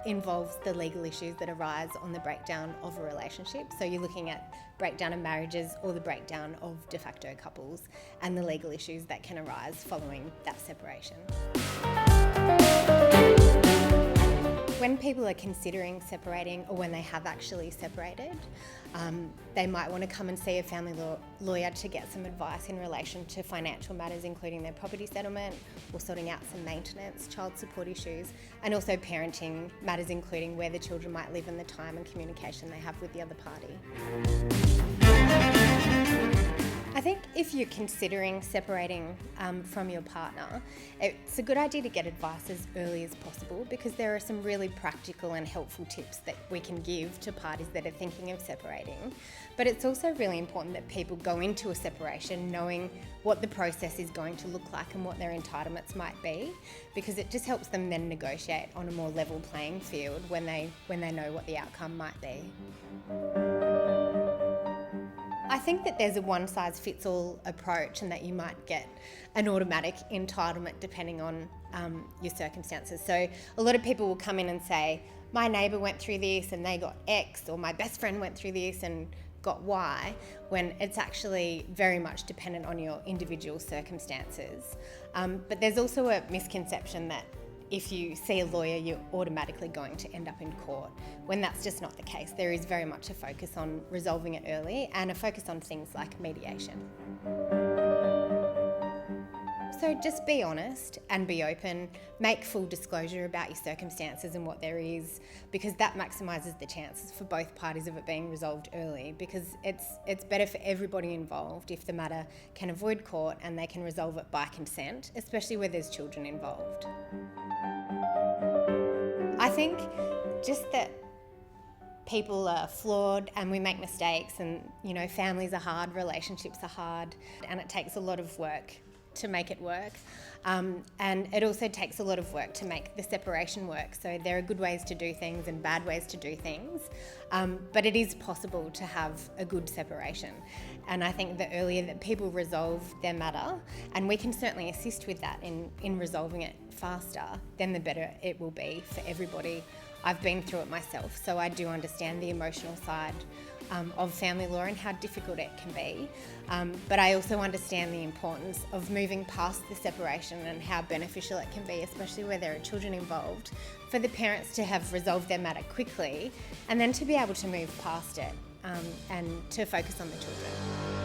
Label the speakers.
Speaker 1: involves the legal issues that arise on the breakdown of a relationship. So you're looking at breakdown of marriages or the breakdown of de facto couples and the legal issues that can arise following that separation. When people are considering separating or when they have actually separated, they might want to come and see a family lawyer to get some advice in relation to financial matters, including their property settlement or sorting out some maintenance, child support issues, and also parenting matters, including where the children might live and the time and communication they have with the other party. I think if you're considering separating from your partner, it's a good idea to get advice as early as possible, because there are some really practical and helpful tips that we can give to parties that are thinking of separating. But it's also really important that people go into a separation knowing what the process is going to look like and what their entitlements might be, because it just helps them then negotiate on a more level playing field when they know what the outcome might be. I think that there's a one-size-fits-all approach and that you might get an automatic entitlement depending on your circumstances. So a lot of people will come in and say, my neighbour went through this and they got X, or my best friend went through this and got Y, when it's actually very much dependent on your individual circumstances. But there's also a misconception that if you see a lawyer, you're automatically going to end up in court, when that's just not the case. There is very much a focus on resolving it early and a focus on things like mediation. So just be honest and be open, make full disclosure about your circumstances and what there is, because that maximises the chances for both parties of it being resolved early, because it's better for everybody involved if the matter can avoid court and they can resolve it by consent, especially where there's children involved. I think just that people are flawed and we make mistakes, and families are hard, relationships are hard, and it takes a lot of work to make it work, and it also takes a lot of work to make the separation work. So there are good ways to do things and bad ways to do things, but it is possible to have a good separation. And I think the earlier that people resolve their matter, and we can certainly assist with that in resolving it faster, then the better it will be for everybody. I've been through it myself, so I do understand the emotional side of family law and how difficult it can be. But I also understand the importance of moving past the separation and how beneficial it can be, especially where there are children involved, for the parents to have resolved their matter quickly and then to be able to move past it and to focus on the children.